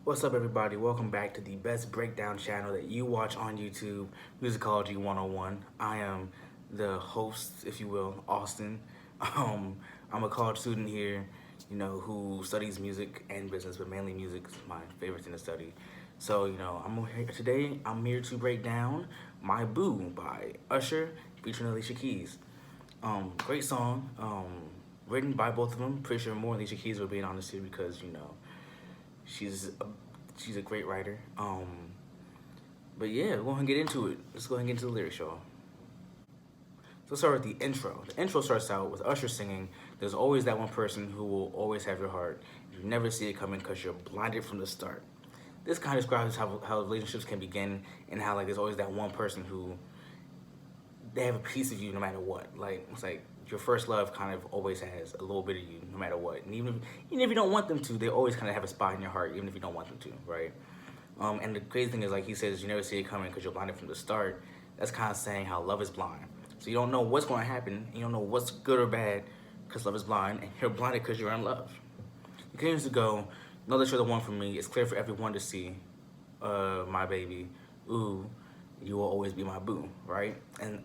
What's up, everybody? Welcome back to the best breakdown channel that you watch on YouTube, Musicology 101. I am the host, if you will, Austin. Um, I'm a college student here, who studies music and business, but mainly music is my favorite thing to study. So, I'm here to break down My Boo by Usher featuring Alicia Keys. Great song, written by both of them. Pretty sure more Alicia Keys, we're being honest here, because, she's a, she's a great writer. But yeah, we're gonna get into it. Let's go ahead and get into the lyrics, y'all. So let's start with the intro. The intro starts out with Usher singing, "There's always that one person who will always have your heart. You never see it coming because you're blinded from the start." This kind of describes how relationships can begin, and how like there's always that one person who they have a piece of you no matter what. Like it's like your first love kind of always has a little bit of you no matter what. And even if you don't want them to, they always kind of have a spot in your heart, even if you don't want them to, right? And the crazy thing is, like he says, you never see it coming because you're blinded from the start. That's kind of saying how love is blind. So you don't know what's going to happen, and you don't know what's good or bad because love is blind, and you're blinded because you're in love. He continues to go, "Know that you're the one for me. It's clear for everyone to see, my baby. Ooh, you will always be my boo," right? And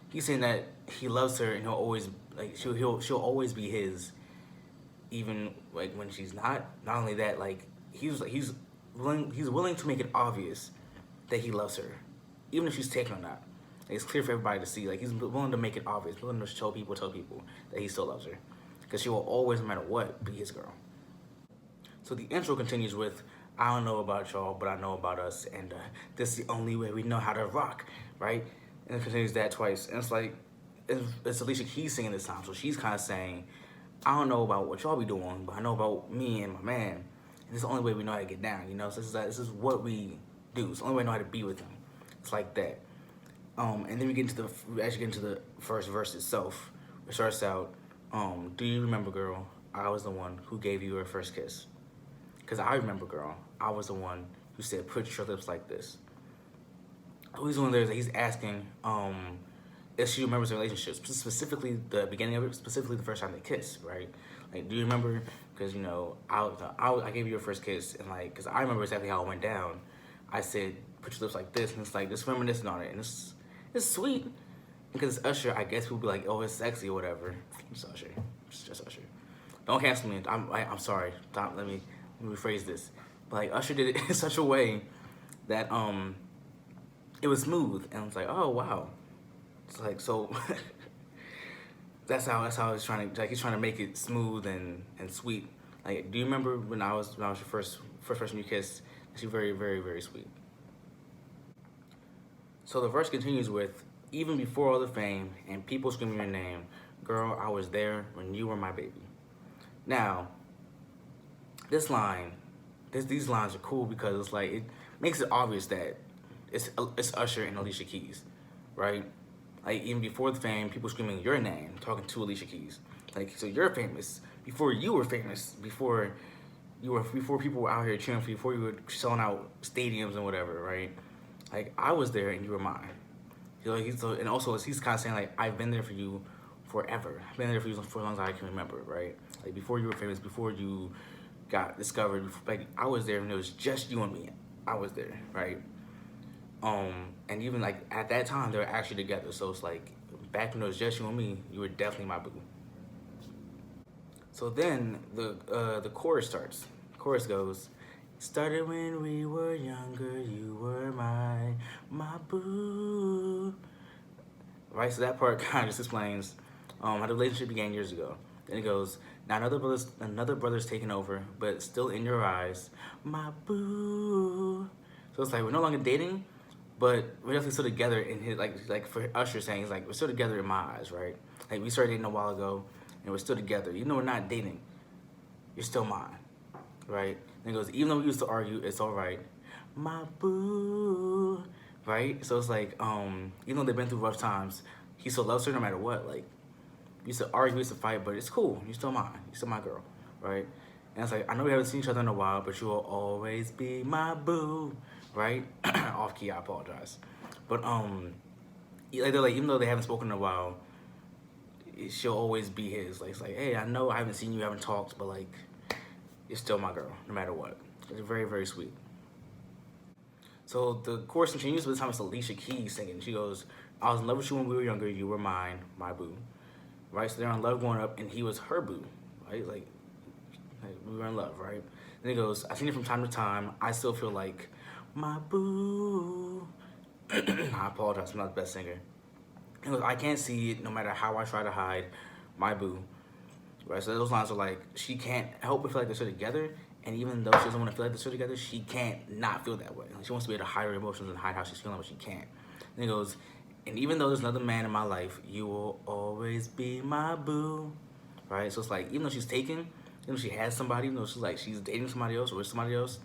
he's saying that he loves her, and he'll always like she'll always be his, even like when she's not. Not only that, like he's willing to make it obvious that he loves her, even if she's taken or not. Like, it's clear for everybody to see. Like he's willing to make it obvious, willing to tell people that he still loves her, because she will always, no matter what, be his girl. So the intro continues with, "I don't know about y'all, but I know about us, and this is the only way we know how to rock," right? And it continues that twice, and it's like, it's Alicia Keys singing this time, so she's kind of saying, "I don't know about what y'all be doing, but I know about me and my man, and this is the only way we know how to get down, So this is what we do. It's the only way I know how to be with him." It's like that. And then we actually get into the first verse itself. It starts out, "Do you remember, girl? I was the one who gave you your first kiss. Because I remember, girl, I was the one who said, put your lips like this." What he's doing there is that he's asking if she remembers the relationship, specifically the beginning of it, specifically the first time they kissed, right? Like, do you remember? Because, I gave you your first kiss, and, like, because I remember exactly how it went down. I said, put your lips like this, and it's like, just reminiscing on it, and it's sweet. Because it's Usher, I guess people be like, oh, it's sexy or whatever. It's Usher. It's just Usher. Don't cancel me. I'm sorry. Let me rephrase this. But like Usher did it in such a way that it was smooth, and it's like, oh wow. It's like, so that's how he's trying to make it smooth and sweet. Like, do you remember when I was your first person you kissed? She's very, very, very sweet. So the verse continues with, "Even before all the fame and people screaming your name, girl, I was there when you were my baby." Now, these lines are cool because it's like it makes it obvious that it's Usher and Alicia Keys, right? Like, even before the fame, people screaming your name, talking to Alicia Keys. Like, so you're famous before you were famous, before people were out here cheering for you, before you were selling out stadiums and whatever, right? Like, I was there and you were mine. And also he's kind of saying, like, I've been there for you forever. I've been there for you for as long as I can remember, right? Like, before you were famous, before you got discovered, like, I was there and it was just you and me. I was there, right? And even like at that time they were actually together, so it's like back when it was just you and me, you were definitely my boo. So then the chorus starts. The chorus goes, "Started when we were younger, you were my boo." Right, so that part kind of just explains how the relationship began years ago. Then it goes, "Now another brother's taking over, but still in your eyes, my boo." So it's like we're no longer dating, but we're definitely still together in his, like for Usher saying, he's like, we're still together in my eyes, right? Like, we started dating a while ago, and we're still together. Even though we're not dating, you're still mine, right? And it goes, "Even though we used to argue, it's all right, my boo," right? So it's like, even though they've been through rough times, he still loves her no matter what. Like, we used to argue, we used to fight, but it's cool. You're still mine. You're still my girl, right? And it's like, I know we haven't seen each other in a while, but you will always be my boo, right? Off key, I apologize. But they're like, even though they haven't spoken in a while, she'll always be his. Like, it's like, hey, I know I haven't seen you, haven't talked, but like, you're still my girl, no matter what. It's very, very sweet. So the chorus continues, but this time it's Alicia Keys singing. She goes, I was in love with you when we were younger, you were mine, my boo. Right? So they're in love growing up, and he was her boo. Right? Like we were in love, right? Then he goes, I seen it from time to time, I still feel like my boo. I apologize, I'm not the best singer. He goes, I can't see it no matter how I try to hide my boo. Right? So those lines are like, she can't help but feel like they're still together, and even though she doesn't want to feel like they're still together, she can't not feel that way. Like, she wants to be able to hide her emotions and hide how she's feeling, but she can't. And he goes, and even though there's another man in my life, you will always be my boo. Right? So it's like, even though she's taken, even though she has somebody, even though she's dating somebody else or with somebody else,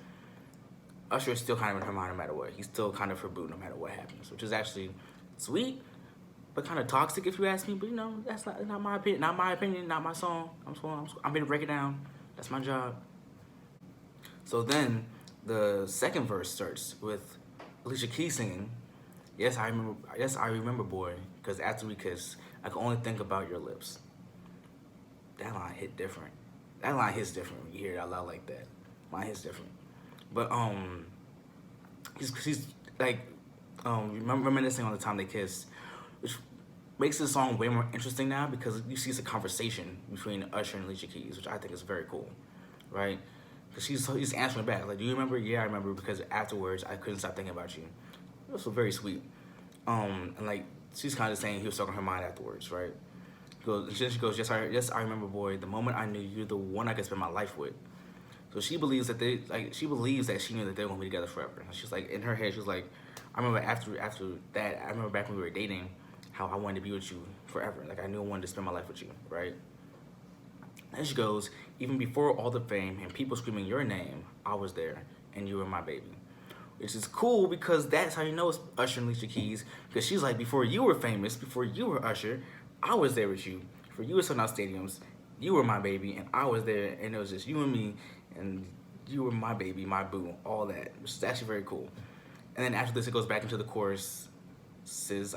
Usher is still kind of in her mind no matter what. He's still kind of her boo no matter what happens, which is actually sweet, but kind of toxic if you ask me. But you know, that's not my opinion. Not my opinion. Not my song. I'm here to break it down. That's my job. So then, the second verse starts with Alicia Keys singing, "Yes, I remember. Yes, I remember, boy. Because after we kissed, I could only think about your lips." That line hit different. That line hits different when you hear it out loud like that. Line hits different. But he's like reminiscing on the time they kissed, which makes the song way more interesting now because you see it's a conversation between Usher and Alicia Keys, which I think is very cool, right? Because he's answering back like, "Do you remember?" "Yeah, I remember because afterwards I couldn't stop thinking about you." It was very sweet. And like she's kind of saying he was stuck on her mind afterwards, right? She goes, "Yes, I remember, boy. The moment I knew you're the one I could spend my life with." So she believes that she believes that she knew that they were gonna be together forever. And she's like, in her head, she's like, I remember after that, I remember back when we were dating, how I wanted to be with you forever. Like I knew I wanted to spend my life with you, right? And she goes, even before all the fame and people screaming your name, I was there and you were my baby. Which is cool because that's how you know it's Usher and Alicia Keys. Because she's like, before you were famous, before you were Usher, I was there with you. Before you were selling out stadiums, you were my baby and I was there and it was just you and me. And you were my baby, my boo, all that, which is actually very cool. And then after this, it goes back into the chorus,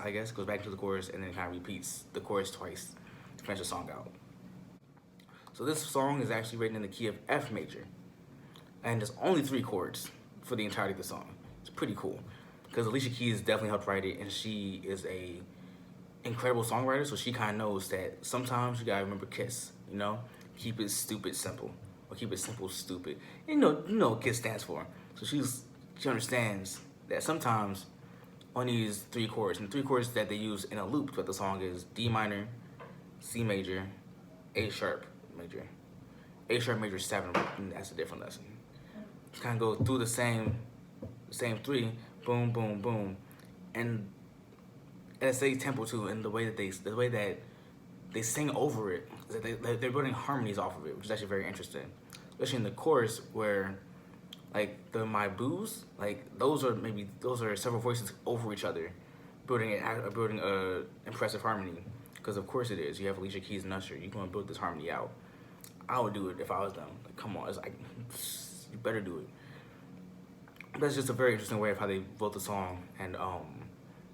I guess, goes back into the chorus, and then kind of repeats the chorus twice to finish the song out. So this song is actually written in the key of F major, and there's only 3 chords for the entirety of the song. It's pretty cool, because Alicia Keys definitely helped write it, and she is a incredible songwriter, so she kind of knows that sometimes you gotta remember KISS, you know? Keep it stupid simple. Or keep it simple, stupid. You know what KISS stands for. So she understands that sometimes on these 3 chords, and the 3 chords that they use in a loop throughout the song is D minor, C major, A sharp major. A sharp major 7, that's a different lesson. Just kind of go through the same 3, boom, boom, boom, and at the same tempo too, and the way that they sing over it, they're building harmonies off of it, which is actually very interesting. Especially in the chorus where, like, my boos, like, those are several voices over each other, building a impressive harmony. Because of course it is. You have Alicia Keys and Usher. You want to build this harmony out. I would do it if I was them. Like, come on, it's like, you better do it. That's just a very interesting way of how they built the song. And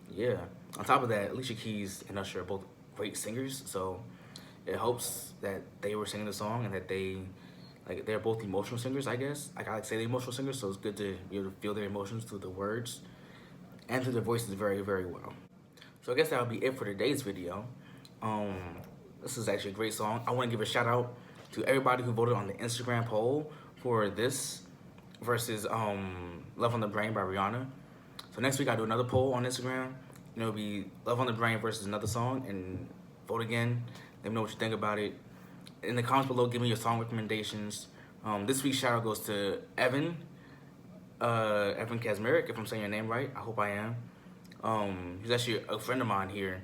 yeah. On top of that, Alicia Keys and Usher are both great singers, so it helps that they were singing the song and that they're both emotional singers, I guess. I like to say they're emotional singers, so it's good to be able to feel their emotions through the words and through their voices very, very well. So I guess that'll be it for today's video. This is actually a great song. I want to give a shout out to everybody who voted on the Instagram poll for this versus Love on the Brain by Rihanna. So next week I'll do another poll on Instagram. It'll be Love on the Brain versus another song, and vote again. Let me know what you think about it. In the comments below, give me your song recommendations. This week's shout out goes to Evan Kazmarek, if I'm saying your name right. I hope I am. He's actually a friend of mine here.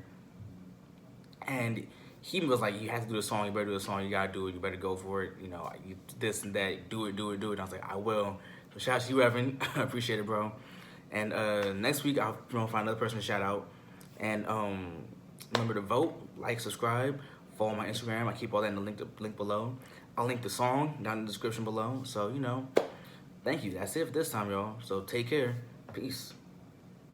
And he was like, you have to do the song, you better do the song, you gotta do it, you better go for it. You know, you this and that, do it. And I was like, I will. So shout out to you, Evan. I appreciate it, bro. And next week, I'll find another person to shout out. And remember to vote, like, subscribe, follow my Instagram. I keep all that in the link below. I'll link the song down in the description below. So, you know, thank you. That's it for this time, y'all. So take care. Peace.